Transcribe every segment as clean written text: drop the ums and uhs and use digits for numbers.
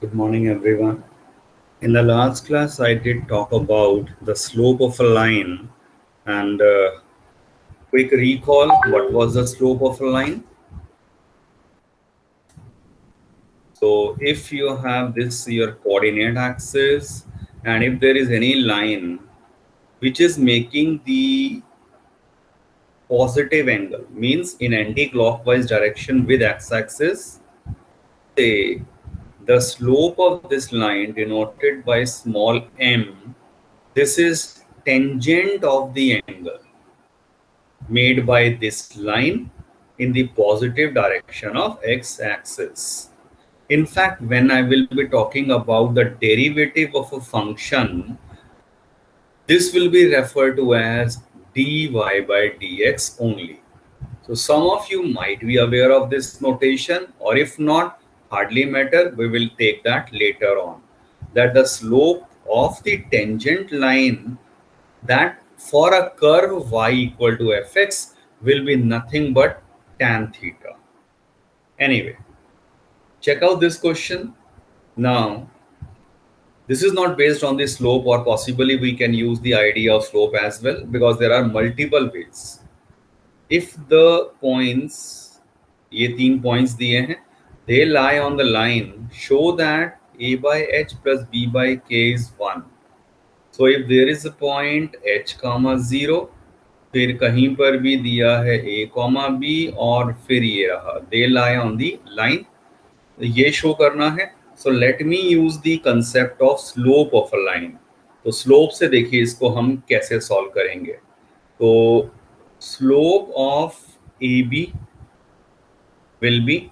Good morning, everyone. In the last class, I did talk about the slope of a line and quick recall what was the slope of a line. So, if you have this your coordinate axis, and if there is any line which is making the positive angle, means in anti-clockwise direction with x-axis, say the slope of this line denoted by small m, this is tangent of the angle made by this line in the positive direction of x-axis. In fact, when I will be talking about the derivative of a function, this will be referred to as dy by dx only. So some of you might be aware of this notation, or if not, hardly matter, we will take that later on. That the slope of the tangent line, that for a curve y equal to fx will be nothing but tan theta. Anyway, check out this question. Now, this is not based on the slope, or possibly we can use the idea of slope as well, because there are multiple ways. If the points, ये 3 points दिए हैं, they lie on the line, show that a by h plus b by k is 1. So if there is a point h comma 0, फिर कहीं पर भी दिया है a comma b, और फिर ये रहा they lie on the line, ये शो करना है. So let me use the concept of slope of a line. तो slope से देखिए इसको हम कैसे solve करेंगे. तो slope of AB will be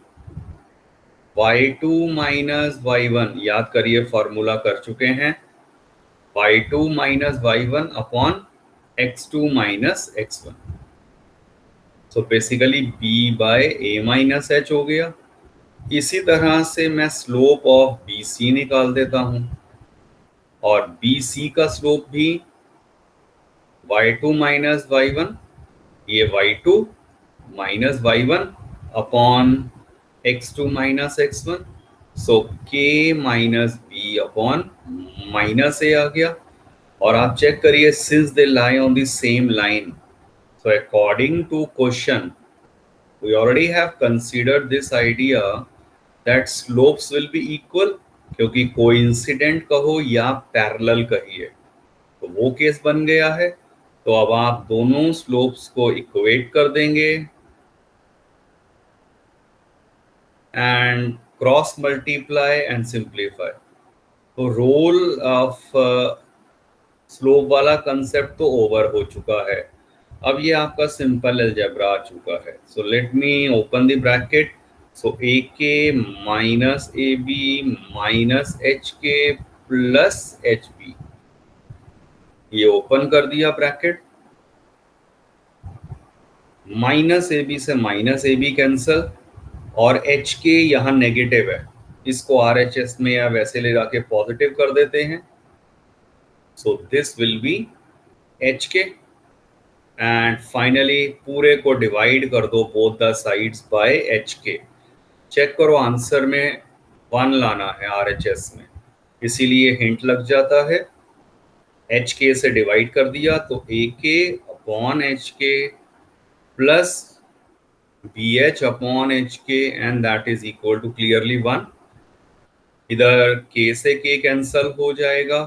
y2 minus y1, याद करिए फॉर्मूला कर चुके हैं, y2 minus y1 upon x2 minus x1. So basically b by a minus h हो गया. इसी तरह से मैं स्लोप ऑफ BC निकाल देता हूं, और BC का स्लोप भी y2 minus y1, ये y2 minus y1 upon x2 minus x1. So k minus b upon minus a आ गया. और आप चेक करिए, since they lie on the same line, so according to question, we already have considered this idea that slopes will be equal, क्योंकि coincident कहो या parallel कहिए, तो वो केस बन गया है. तो अब आप दोनों स्लोप्स को इक्वेट कर देंगे and cross multiply and simplify. तो रोल ऑफ स्लोप वाला कंसेप्ट तो ओवर हो चुका है. अब ये आपका सिंपल अलजेब्रा आ चुका है. So let me open the bracket. So A K minus A B minus H K plus H B, ये ओपन कर दिया ब्रैकेट. माइनस ए बी से माइनस ए बी कैंसल, और एच के यहाँ negative है, इसको आर एच एस में या वैसे ले जाके पॉजिटिव कर देते हैं. So this will B H K, and finally पूरे को डिवाइड कर दो both the sides by H के. चेक करो आंसर में 1 लाना है आर एच एस में, इसीलिए हिंट लग जाता है. एच के से डिवाइड कर दिया तो A K upon H K plus B H upon H K, and that is equal to clearly 1. इधर के से के कैंसल हो जाएगा,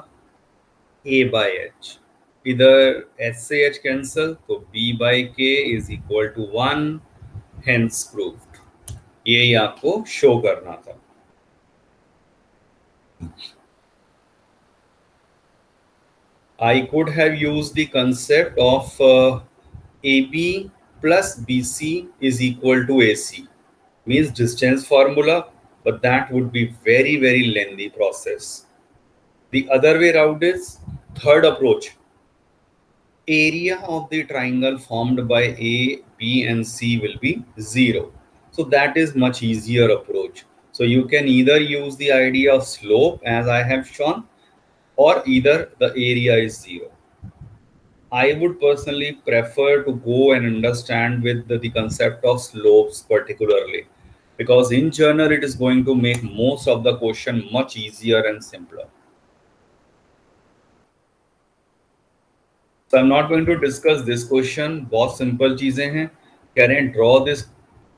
ए बाय एच, इधर एच से एच कैंसल, तो B by K is equal to 1. Hence proved. यही आपको show करना था. I could have used the concept of AB plus BC is equal to AC, means distance formula, but that would be very lengthy process. The other way around is third approach. Area of the triangle formed by A, B and C will be 0. So that is much easier approach. So you can either use the idea of slope as I have shown, or either the area is 0. I would personally prefer to go and understand with the concept of slopes particularly. because in general it is going to make most of the question much easier and simpler. So I'm not going to discuss this question. बहुत simple चीजें हैं. कह रहे हैं draw this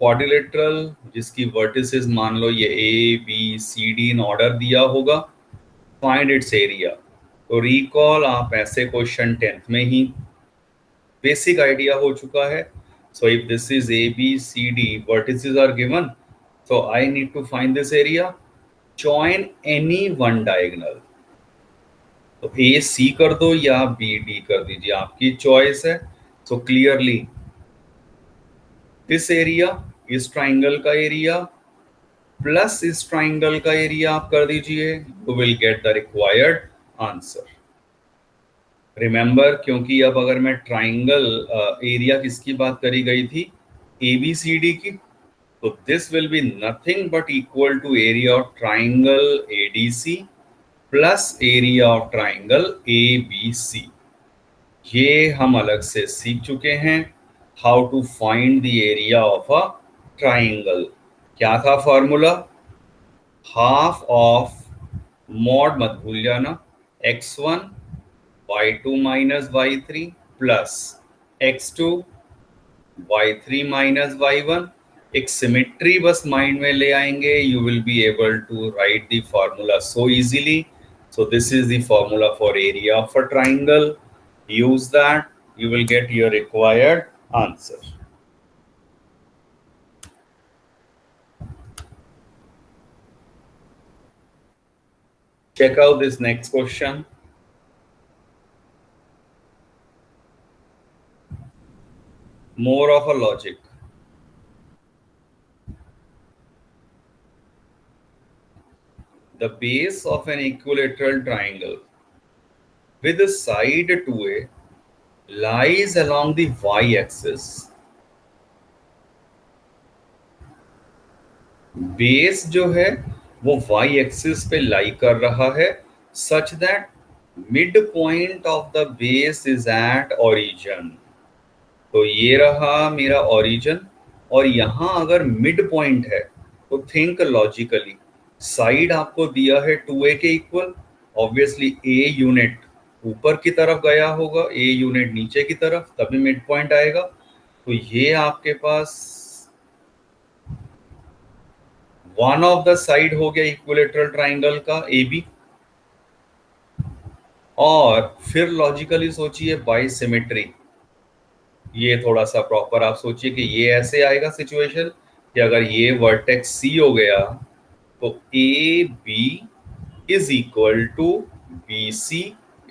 quadrilateral जिसकी vertices मान लो ये A, B, C, D in order दिया होगा. Find its area. तो recall आप ऐसे क्वेश्चन 10th में ही बेसिक आइडिया हो चुका है. So if this is A, B, C, D, vertices are given. So I need to find this area. Join any one diagonal. तो ए सी कर दो या बी डी कर दीजिए, आपकी चॉइस है. सो क्लियरली दिस एरिया, इस ट्राइंगल का एरिया प्लस इस ट्राइंगल का एरिया आप कर दीजिए, you will get the required answer. Remember, क्योंकि अब अगर मैं ट्राइंगल एरिया किसकी बात करी गई थी, ए बी सी डी की, तो this will be nothing but equal to area of triangle A D C plus area of triangle A B C. ये हम अलग से सीख चुके हैं, how to find the area of a triangle. क्या था फॉर्मूला? हाफ ऑफ मॉड, मत भूल जाना, x1 y2 minus y3 plus x2 y3 minus y1. एक सिमेट्री बस माइंड में ले आएंगे, you will be able to write the formula so easily. So this is the formula for area of a triangle. Use that, you will get your required answer. Check out this next question. More of a logic. The base of an equilateral triangle with a side 2a lies along the y-axis. Base जो है वो y-axis पे लाई कर रहा है, such that midpoint of the base is at origin. तो ये रहा मेरा origin, और यहाँ अगर मिड पॉइंट है तो थिंक लॉजिकली. साइड आपको दिया है 2a के इक्वल, ऑब्वियसली a यूनिट ऊपर की तरफ गया होगा, a यूनिट नीचे की तरफ, तभी मिड पॉइंट आएगा. तो ये आपके पास वन ऑफ द साइड हो गया इक्विलेटरल ट्राइंगल का ए बी. और फिर लॉजिकली सोचिए बाय सिमेट्री, ये थोड़ा सा प्रॉपर आप सोचिए कि ये ऐसे आएगा सिचुएशन कि अगर ये वर्टेक्स सी हो गया तो A B is equal to B C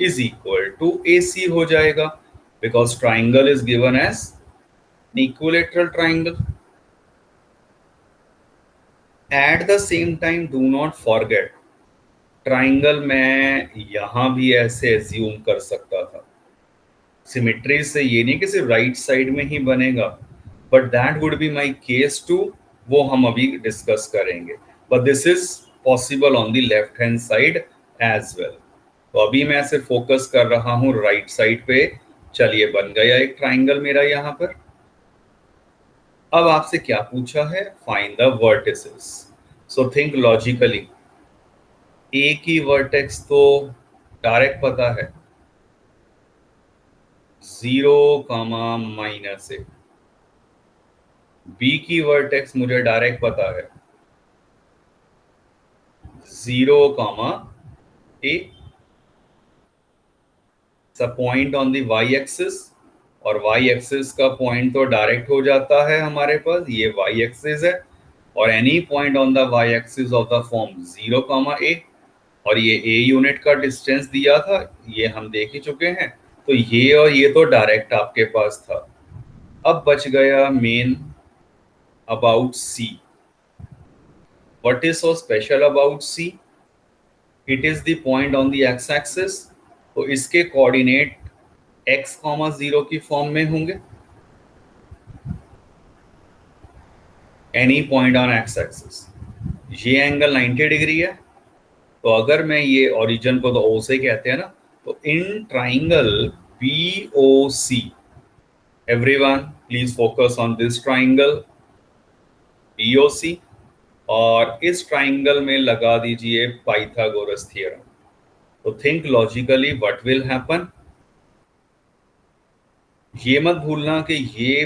is equal to A C हो जाएगा, because triangle is given as equilateral triangle. At the same time do not forget, triangle मैं यहां भी ऐसे एज्यूम कर सकता था. सिमेट्री से ये नहीं कि सिर्फ राइट साइड में ही बनेगा, but that would be my case two, वो हम अभी डिस्कस करेंगे. But this is possible on the left hand side as well. तो अभी मैं सिर्फ फोकस कर रहा हूं राइट साइड पे. चलिए, बन गया एक ट्राइंगल मेरा यहाँ पर. अब आपसे क्या पूछा है? Find the vertices. So think logically. A की वर्टेक्स तो डायरेक्ट पता है, 0, -a. बी की वर्टेक्स मुझे डायरेक्ट पता है 0, a. सब point on the Y axis, और वाई एक्सिस का पॉइंट तो डायरेक्ट हो जाता है हमारे पास, ये वाई एक्सिस है. और any point on the Y axis of the form 0, a. और ये a यूनिट का डिस्टेंस दिया था, ये हम देख ही चुके हैं. तो ये और ये तो डायरेक्ट आपके पास था. अब बच गया main about C. What is so special about C? It is the point on the x axis. तो इसके कोऑर्डिनेट x, 0 की फॉर्म में होंगे. Any point on x axis. ये एंगल 90 डिग्री है. तो अगर मैं ये ओरिजिन को तो O से कहते हैं ना, तो in triangle BOC, everyone please focus on this triangle BOC. और इस ट्राइंगल में लगा दीजिए पाइथागोरस थ्योरम। तो think logically what will happen. ये मत भूलना कि ये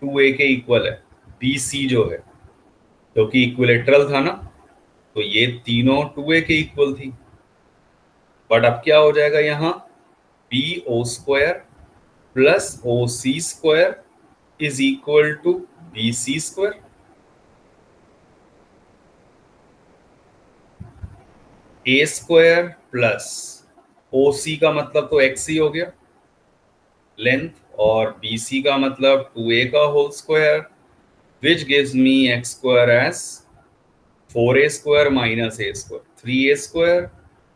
2a के इक्वल है, BC जो है, क्योंकि इक्विलेटरल था ना, तो ये तीनों 2a के इक्वल थी। बट अब क्या हो जाएगा यहाँ, BO square plus OC square is equal to BC square. A square plus OC का मतलब तो x ही हो गया लेंथ, और BC का मतलब 2a का whole square, which gives me x square as 4a square minus a square, 3a square,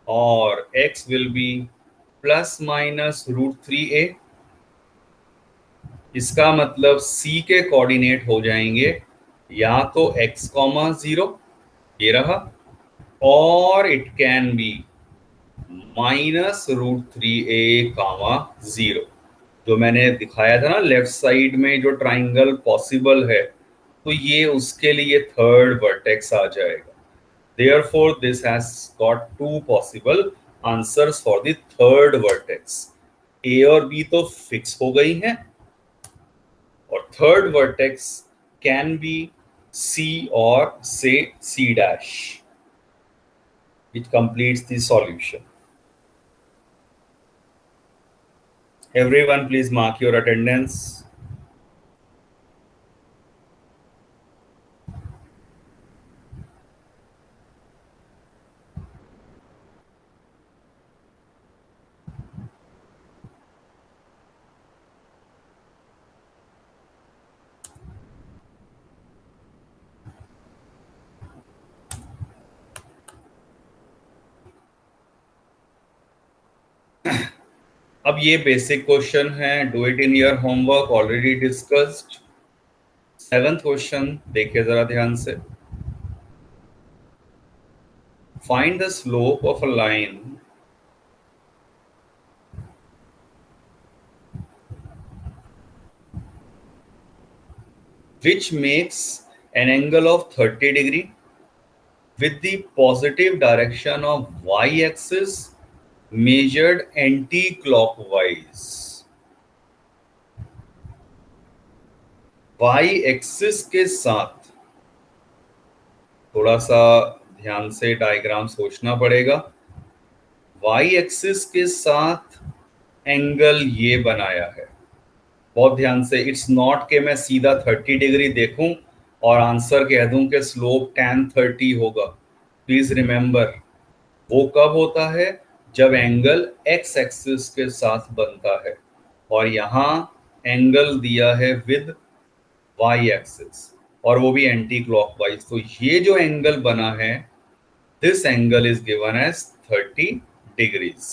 और x will be plus minus root 3a। इसका मतलब C के कोऑर्डिनेट हो जाएंगे या तो x, 0 ये रहा, और it can be minus root 3a, 0। जो मैंने दिखाया था ना लेफ्ट साइड में जो ट्राइंगल पॉसिबल है, तो ये उसके लिए थर्ड वर्टेक्स आ जाएगा। Therefore, this has got two possible answers for the third vertex. A और B तो फिक्स हो गई हैं, और third vertex can be C और say C dash, which completes the solution. Everyone, please mark your attendance. अब ये basic question है, do it in your homework, already discussed. 7th question देखिए जरा ध्यान से। Find the slope of a line which makes an angle of 30 degree with the positive direction of y-axis measured anti-clockwise। y-axis के साथ थोड़ा सा ध्यान से डायग्राम सोचना पड़ेगा। y-axis के साथ एंगल ये बनाया है, बहुत ध्यान से। इट्स नॉट के मैं सीधा 30 डिग्री देखूं और आंसर कह दूं कि स्लोप tan 30 होगा। प्लीज रिमेंबर, वो कब होता है जब एंगल x एक्सिस के साथ बनता है, और यहाँ एंगल दिया है विद y एक्सिस, और वो भी एंटी क्लॉकवाइज। तो ये जो एंगल बना है, this angle is given as 30 degrees.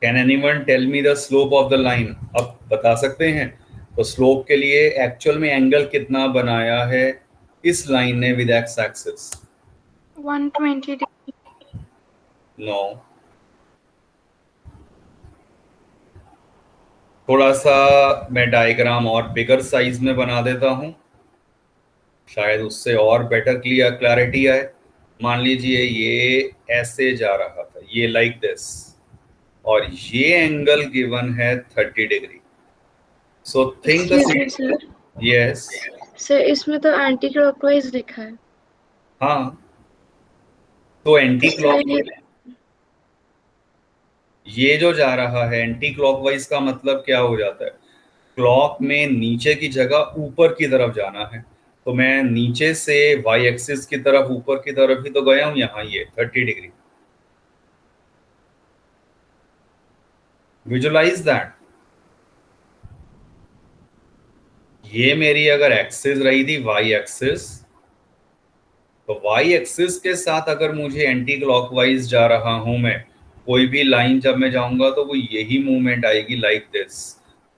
Can anyone tell me the slope of the line? अब बता सकते हैं? तो स्लोप के लिए एक्चुअल में एंगल कितना बनाया है इस लाइन ने with X axis? 120 degree. No, थोड़ा सा मैं डायग्राम और बिगर साइज में बना देता हूं, शायद उससे और बेटर क्लैरिटी आए। मान लीजिए ये ऐसे जा रहा था, ये लाइक दिस, और ये एंगल गिवन है 30 degree. So think Excuse me, sir. Yes. Sir इसमें तो एंटी क्लॉकवाइज लिखा है। हाँ, तो एंटी तो क्लॉक, सर ये जो जा रहा है एंटी क्लॉकवाइज का मतलब क्या हो जाता है? क्लॉक में नीचे की जगह ऊपर की तरफ जाना है, तो मैं नीचे से वाई एक्सिस की तरफ, ऊपर की तरफ ही तो गया हूं, यहाँ ये 30 डिग्री। Visualise that. ये मेरी अगर एक्सिस रही थी वाई एक्सिस, तो वाई एक्सिस के साथ अगर मुझे एंटी क्लॉकवाइज जा रहा हूं मैं, कोई भी लाइन जब मैं जाऊंगा तो वो यही मूवमेंट आएगी लाइक दिस,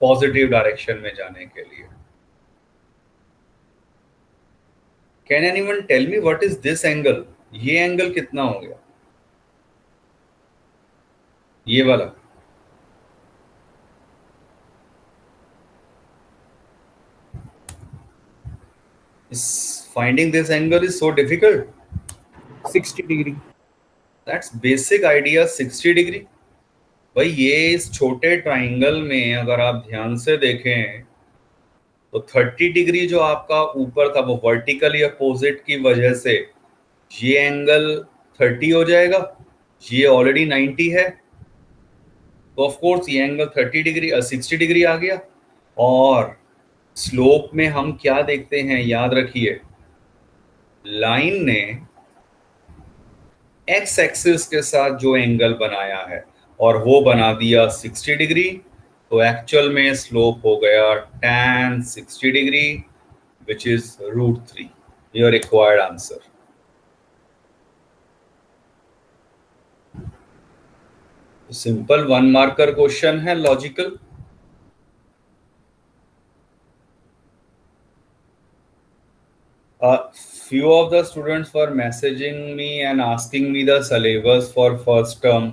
पॉजिटिव डायरेक्शन में जाने के लिए। Can anyone tell me what is this angle? ये एंगल कितना हो गया, ये वाला? Finding this angle is so difficult. 60 degree. That's basic idea, 60 degree. भाई ये इस छोटे ट्राइंगल में अगर आप ध्यान से देखें तो 30 डिग्री जो आपका ऊपर था वो वर्टिकली अपोजिट की वजह से ये एंगल 30 हो जाएगा, ये ऑलरेडी 90 है, तो ऑफ कोर्स ये एंगल 30 डिग्री 60 डिग्री आ गया। और स्लोप में हम क्या देखते हैं, याद रखिए लाइन ने एक्स एक्सिस के साथ जो एंगल बनाया है और वो बना दिया 60 डिग्री, तो एक्चुअल में स्लोप हो गया tan 60 degree which is √3, your required answer. Simple 1 marker question है, logical. Few of the students were messaging me and asking me the syllabus for first term.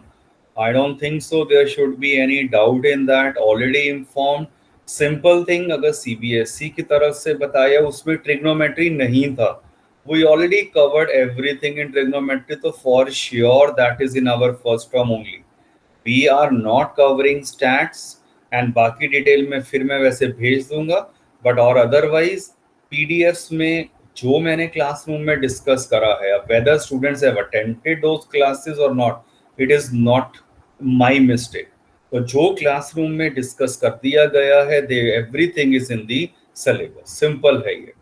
I don't think so there should be any doubt in that, already informed. Simple thing, अगर CBSE की तरफ से बताया उसमें trigonometry नहीं था, we already covered everything in trigonometry, तो for sure that is in our first term only. We are not covering stats and बाकी डिटेल में फिर मैं वैसे भेज दूंगा, बट और अदरवाइज PDFs में जो मैंने क्लासरूम में डिस्कस करा है, whether students have attended those classes or not, it is not my mistake. तो जो क्लासरूम में डिस्कस कर दिया गया है, everything is in the syllabus. Simple है ये।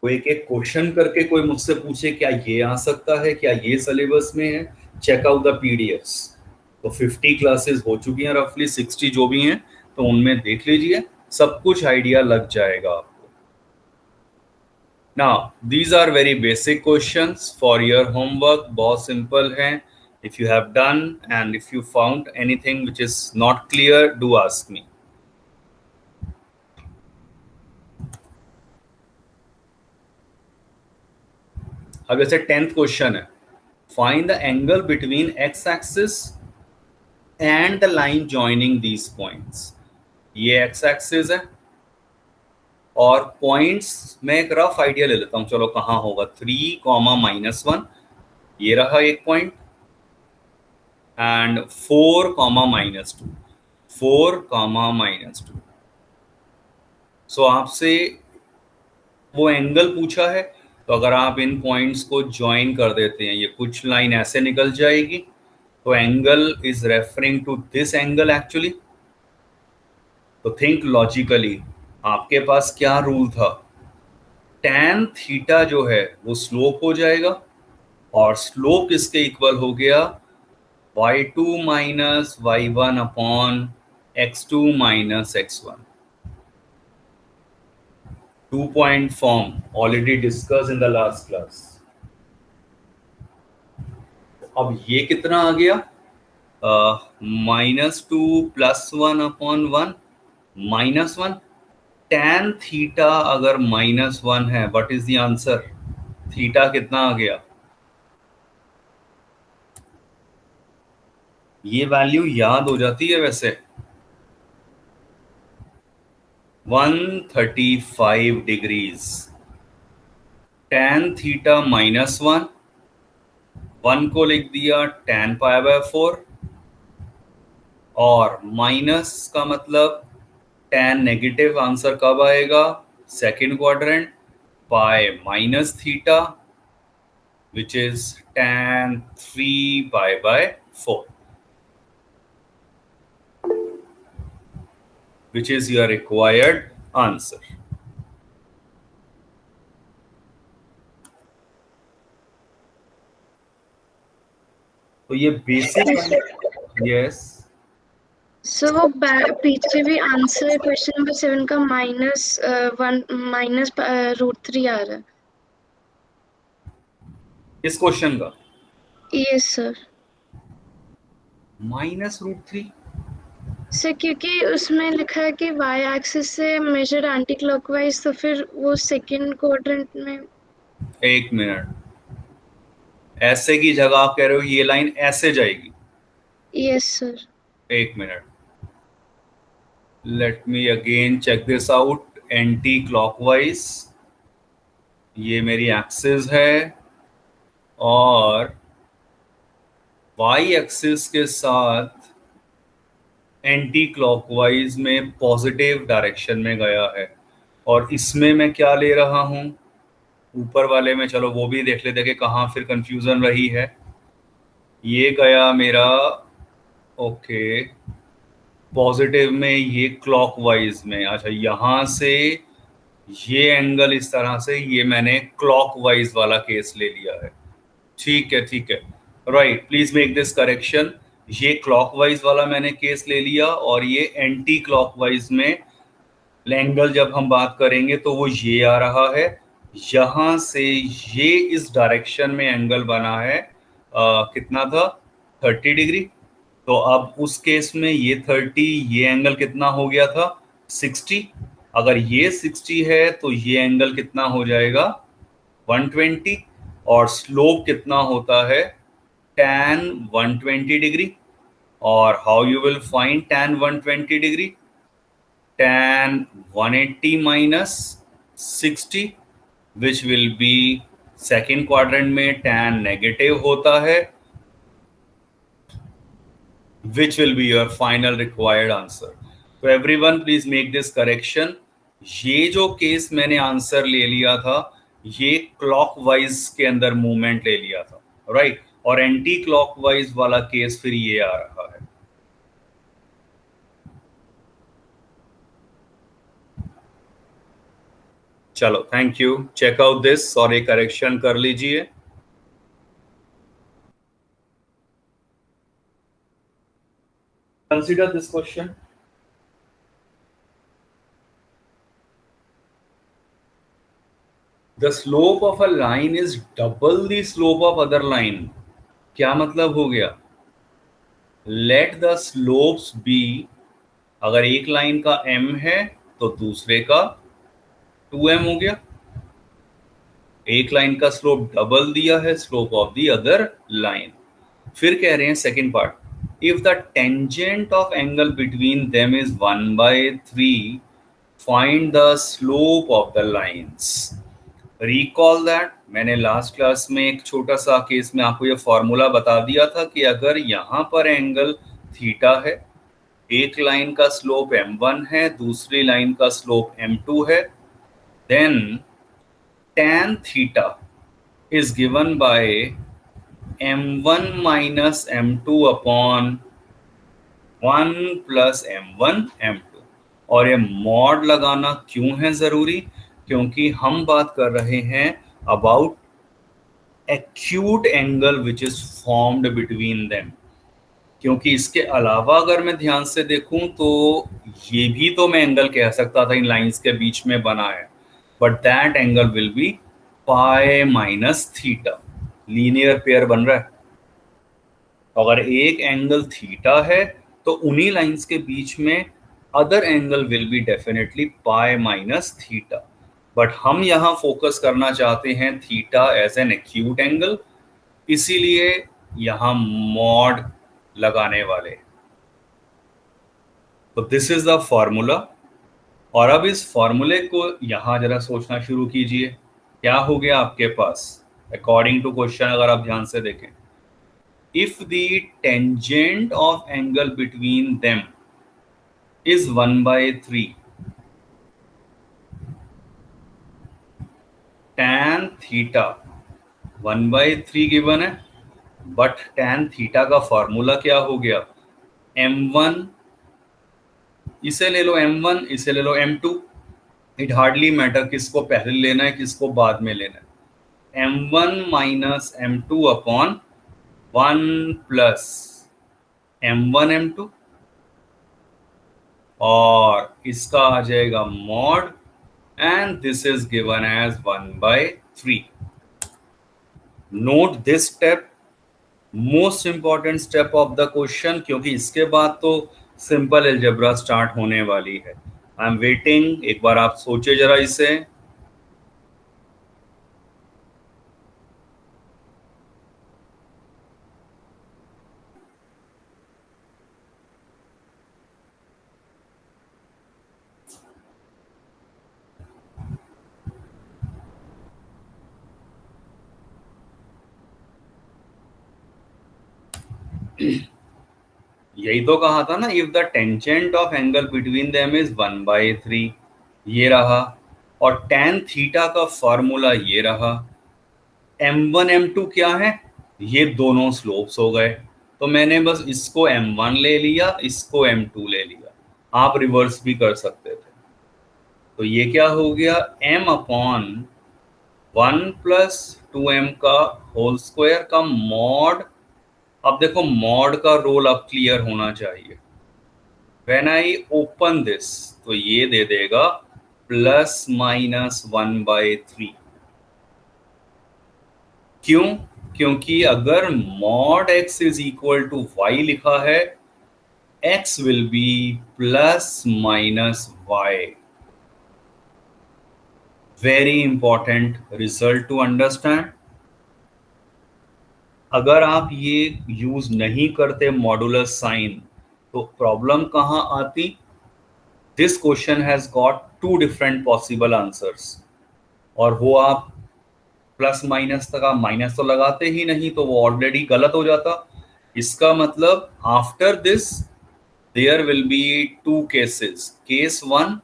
कोई एक एक क्वेश्चन करके कोई मुझसे पूछे क्या ये आ सकता है, क्या ये सिलेबस में है, चेक आउट द पीडीएफ्स। तो 50 क्लासेस हो चुकी हैं, रफली 60 जो भी हैं, तो उनमें देख लीजिए, सब कुछ आइडिया लग जाएगा आपको। Now these are very basic questions for your homework, बहुत सिंपल हैं। If you have done and if you found anything which is not clear, do ask me. अब जैसे 10th क्वेश्चन है, find the angle between X axis and the line joining these points. ये X axis है और points में एक rough idea ले लेता हूं, चलो कहाँ होगा, 3, -1, ये रहा एक पॉइंट, एंड 4, -2, 4, -2। सो आपसे वो एंगल पूछा है, तो अगर आप इन पॉइंट्स को ज्वाइन कर देते हैं, ये कुछ लाइन ऐसे निकल जाएगी, तो angle is referring to this angle actually. तो थिंक लॉजिकली, आपके पास क्या रूल था, tan थीटा जो है वो स्लोप हो जाएगा, और स्लोप इसके इक्वल हो गया y2 minus y1 upon x2 minus x1। 2-point form already discussed in the last class. अब ये कितना आ गया, -2 + 1 अपॉन 1 -1। tan थीटा अगर -1 है, what is the answer, theta कितना आ गया, ये वैल्यू याद हो जाती है वैसे, 135 डिग्रीज। tan थीटा -1, 1 को लिख दिया tan π/4, और माइनस का मतलब tan नेगेटिव, आंसर कब आएगा, second quadrant, pi minus theta which is tan 3π/4, which is your required answer. तो ये बेसिक, यस। सो वो पीछे भी आंसर क्वेश्चन नंबर 7 का -1 -√3 आ रहा है। इस क्वेश्चन का यस सर। -√3 सर क्योंकि उसमें लिखा है कि वाई एक्सिस से मेजर एंटी क्लॉकवाइज, तो फिर वो सेकंड क्वाड्रेंट में। एक मिनट, ऐसे की जगह आप कह रहे हो ये लाइन ऐसे जाएगी? Yes sir. एक minute, Let me again check this out. Anti clockwise, ये मेरी एक्सिस है और वाई एक्सिस के साथ एंटी क्लॉकवाइज में पॉजिटिव डायरेक्शन में गया है। और इसमें मैं क्या ले रहा हूं, ऊपर वाले में, चलो वो भी देख लेते कि कहाँ फिर कंफ्यूजन रही है। ये गया मेरा, ओके, पॉजिटिव में, ये क्लॉकवाइज में। अच्छा, यहां से ये एंगल इस तरह से, ये मैंने क्लॉकवाइज वाला केस ले लिया है। ठीक है, ठीक है, right, please make this correction. ये क्लॉकवाइज वाला मैंने केस ले लिया और ये एंटी क्लॉकवाइज में एंगल जब हम बात करेंगे तो वो ये आ रहा है। यहां से ये इस डायरेक्शन में एंगल बना है, कितना था, 30 डिग्री। तो अब उस केस में ये 30, ये एंगल कितना हो गया था, 60। अगर ये 60 है तो ये एंगल कितना हो जाएगा, 120। और स्लोप कितना होता है, tan 120 डिग्री। और how you will find tan 120 degree, tan 180 minus 60, which will be second quadrant में tan नेगेटिव होता है, which will be your final required answer. तो everyone please make this correction. ये जो केस मैंने आंसर ले लिया था, ये क्लॉकवाइज के अंदर मूवमेंट ले लिया था, राइट। और एंटी क्लॉकवाइज वाला केस फिर ये आ रहा है। चलो, thank you, check out this और एक करेक्शन कर लीजिए। Consider this question. The slope of a line is double the slope of other line. क्या मतलब हो गया, let the slopes be, अगर एक लाइन का m है तो दूसरे का 2m हो गया। एक लाइन का स्लोप डबल दिया है slope of the other line. फिर कह रहे हैं second part, if the tangent of angle between them is 1/3, find the slope of the lines. Recall that, मैंने लास्ट क्लास में एक छोटा सा केस में आपको ये फॉर्मूला बता दिया था कि अगर यहाँ पर एंगल थीटा है, एक लाइन का स्लोप m1 है, दूसरी लाइन का स्लोप m2 है, then tan theta is given by m1 minus m2 upon 1 plus m1 m2। और ये मॉड लगाना क्यों है जरूरी, क्योंकि हम बात कर रहे हैं about acute angle which is formed between them. क्योंकि इसके अलावा अगर मैं ध्यान से देखूं तो ये भी तो मैं एंगल कह सकता था इन लाइंस के बीच में बना है, but that angle will B pi minus theta, linear pair बन रहा है। अगर एक एंगल थीटा है तो उन्हीं लाइंस के बीच में other angle will be definitely pi minus theta. But हम यहाँ फोकस करना चाहते हैं theta as an acute angle, इसीलिए यहाँ मॉड लगाने वाले। तो दिस इज द फॉर्मूला। और अब इस फॉर्मूले को यहां जरा सोचना शुरू कीजिए, क्या हो गया आपके पास अकॉर्डिंग टू क्वेश्चन, अगर आप ध्यान से देखें, if the tangent of angle between them is 1/3, tan theta 1/3 given है, बट tan थीटा का फॉर्मूला क्या हो गया, m1, इसे ले लो m1, इसे ले लो m2, इट हार्डली मैटर किसको पहले लेना है किसको बाद में लेना है। m1 minus m2 upon 1 plus m1 m2, और इसका आ जाएगा mod, and this is given as 1/3। Note this step, most important step of the question, क्योंकि इसके बाद तो सिंपल अलजेब्रा स्टार्ट होने वाली है। आई एम वेटिंग, एक बार आप सोचे जरा इसे। यही तो कहा था ना, if the tangent of angle between them is 1/3, ये रहा, और tan थीटा का फॉर्मूला ये रहा। m1 m2 क्या है, ये दोनों स्लोप्स हो गए, तो मैंने बस इसको m1 ले लिया, इसको m2 ले लिया। आप रिवर्स भी कर सकते थे। तो ये क्या हो गया, m/1 + 2m का होल स्क्वायर का मॉड। अब देखो मॉड का रोल अब क्लियर होना चाहिए। व्हेन आई ओपन दिस, तो ये दे देगा ±1/3। क्यों? क्योंकि अगर mod x is equal to y लिखा है, x will be ±y। Very important result to understand. अगर आप ये यूज नहीं करते मॉडुलस साइन, तो प्रॉब्लम कहाँ आती? This question has got 2 different possible answers, और वो आप प्लस माइनस तक आप माइनस तो लगाते ही नहीं, तो वो ऑलरेडी गलत हो जाता। इसका मतलब after this there will be 2 cases. Case 1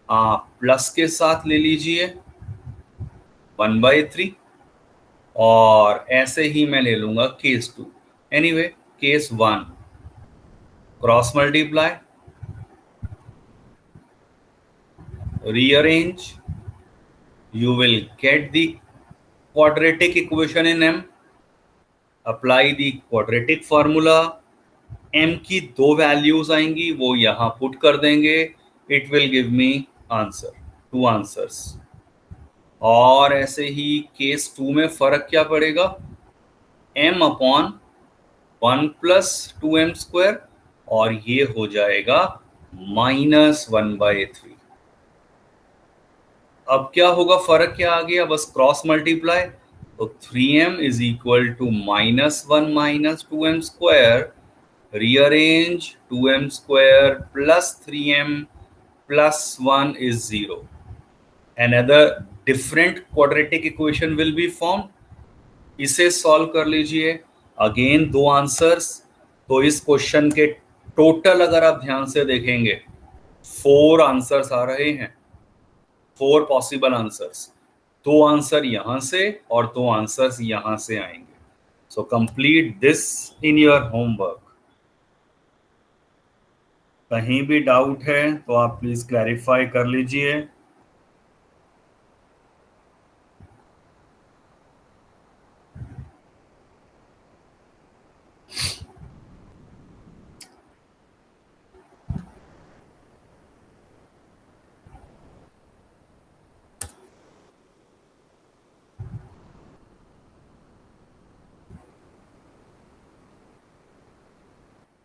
आप प्लस के साथ ले लीजिए 1/3, और ऐसे ही मैं ले लूंगा case 2। Anyway, case 1 cross multiply, rearrange, you will get the quadratic equation in m, apply the quadratic formula, m की 2 वैल्यूज आएंगी, वो यहां पुट कर देंगे, it will give me answer, 2 answers. और ऐसे ही केस 2 में फर्क क्या पड़ेगा, m/1 + 2m², और ये हो जाएगा -1/3। अब क्या होगा, फर्क क्या आ गया, बस क्रॉस मल्टीप्लाई, तो 3m is equal to -1 - 2m², rearrange 2m² + 3m + 1 is 0। Another different quadratic equation will be formed। इसे सॉल्व कर लीजिए, अगेन 2 आंसर्स। तो इस क्वेश्चन के टोटल अगर आप ध्यान से देखेंगे 4 आंसर्स आ रहे हैं, 4 पॉसिबल आंसर्स। 2 आंसर यहां से और 2 आंसर्स यहां से आएंगे। So complete this in your homework. कहीं भी डाउट है तो आप प्लीज क्लैरिफाई कर लीजिए।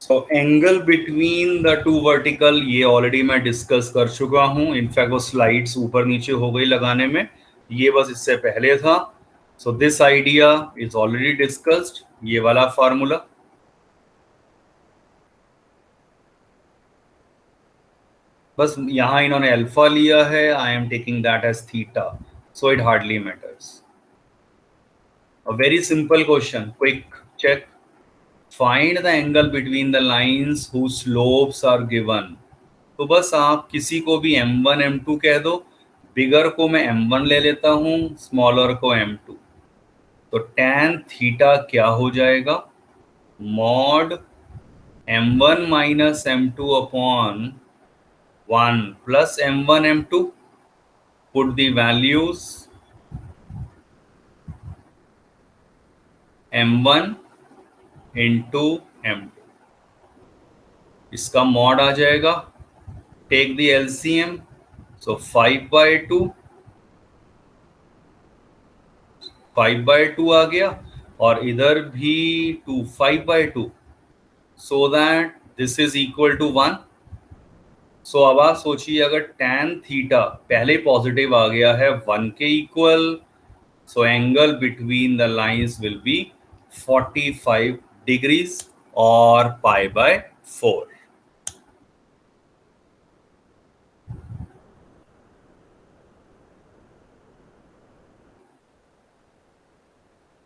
सो एंगल बिटवीन द 2 वर्टिकल, ये ऑलरेडी मैं डिस्कस कर चुका हूं। इनफैक्ट वो स्लाइड्स ऊपर नीचे हो गई लगाने में, ये बस इससे पहले था। So this idea is already discussed, ये वाला फार्मूला। बस यहां इन्होंने अल्फा लिया है, I am taking that as theta, so it hardly matters. A very simple question, quick check. Find the angle between the lines whose slopes are given। तो बस आप किसी को भी m1 m2 कह दो, बिगर को मैं m1 ले लेता हूं, स्मॉलर को m2। तो tan थीटा क्या हो जाएगा, mod m1 - m2 upon 1 + m1 m2। Put the values, m1 into m2, इसका मॉड आ जाएगा, टेक द एलसीएम, सो 5/2 5/2 आ गया, और इधर भी 2 5/2, so that this is equal to 1। So अब आप सोचिए, अगर tan थीटा पहले पॉजिटिव आ गया है 1 के equal, so angle between the lines will be 45 degrees और π/4।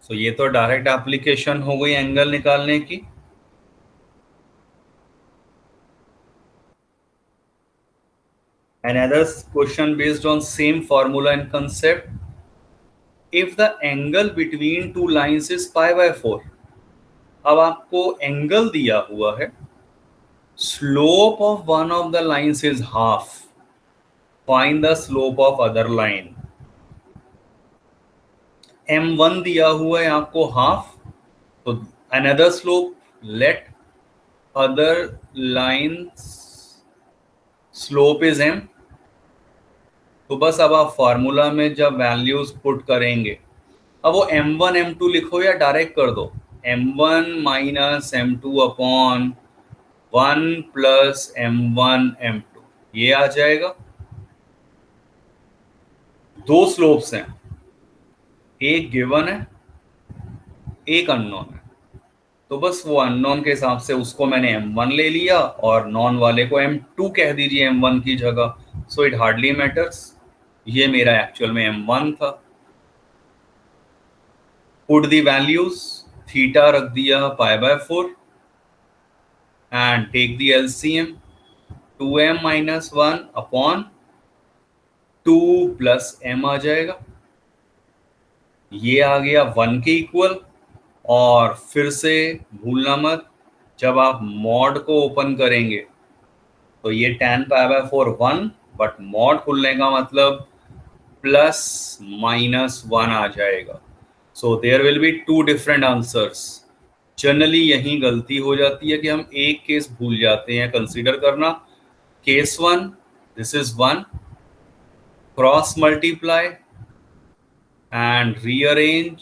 तो ये तो डायरेक्ट एप्लीकेशन हो गई एंगल निकालने की। Another question based on same formula and concept. If the angle between two lines is pi by 4, अब आपको एंगल दिया हुआ है, slope of one of the lines is half, find the slope of other line. m1 दिया हुआ है आपको half, तो another slope, let other lines slope is m. तो बस अब आप फार्मूला में जब वैल्यूज पुट करेंगे, अब वो m1 m2 लिखो या डायरेक्ट कर दो, m1 minus m2 upon 1 plus m1 m2, ये आ जाएगा। दो स्लोप्स हैं, एक गिवन है, एक अननोन है, तो बस वो अननोन के हिसाब से उसको मैंने m1 ले लिया और नॉन वाले को m2 कह दीजिए m1 की जगह, सो इट हार्डली मैटर्स। ये मेरा एक्चुअल में m1 था। पुट दी वैल्यूज, थीटा रख दिया pi by 4 and take the LCM, 2m minus 1 upon 2 plus m आ जाएगा, ये आ गया 1 के इक्वल। और फिर से भूलना मत, जब आप मॉड को ओपन करेंगे तो ये tan pi by 4 1, but mod खुलने का मतलब प्लस माइनस 1 आ जाएगा। So there will be two different answers. Generally यही गलती हो जाती है कि हम एक केस भूल जाते हैं कंसीडर करना। Case 1, this is 1, cross multiply and rearrange,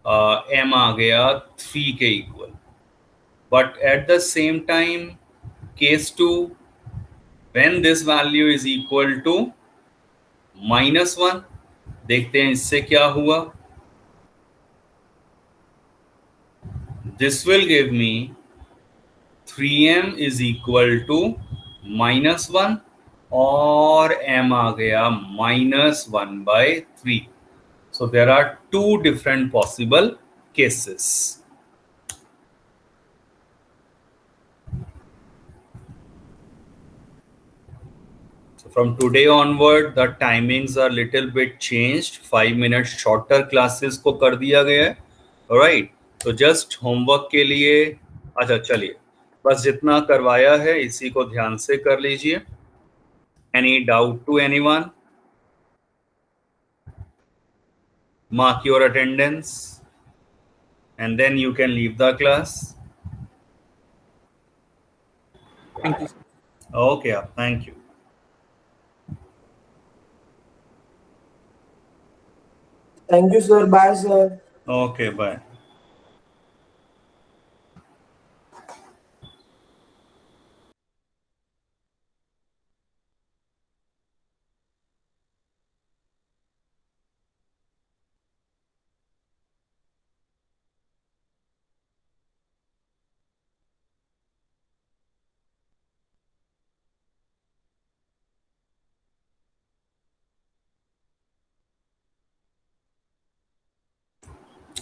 m आ गया 3 के equal. But at the same time case 2, when this value is equal to -1, देखते हैं इससे क्या हुआ। This will give me 3m is equal to -1 और m आ गया -1/3. So there are two different possible cases. So from today onward, the timings are little bit changed. 5 minutes shorter classes को कर दिया गया है, alright? तो just homework के लिए, अच्छा चलिए, बस जितना करवाया है इसी को ध्यान से कर लीजिए। Any doubt to anyone? Mark your attendance and then you can leave the class. Thank you, sir. Okay, thank you. Thank you, sir. Bye, sir. Okay, bye.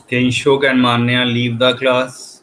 Kinshuk and Manya leave the class.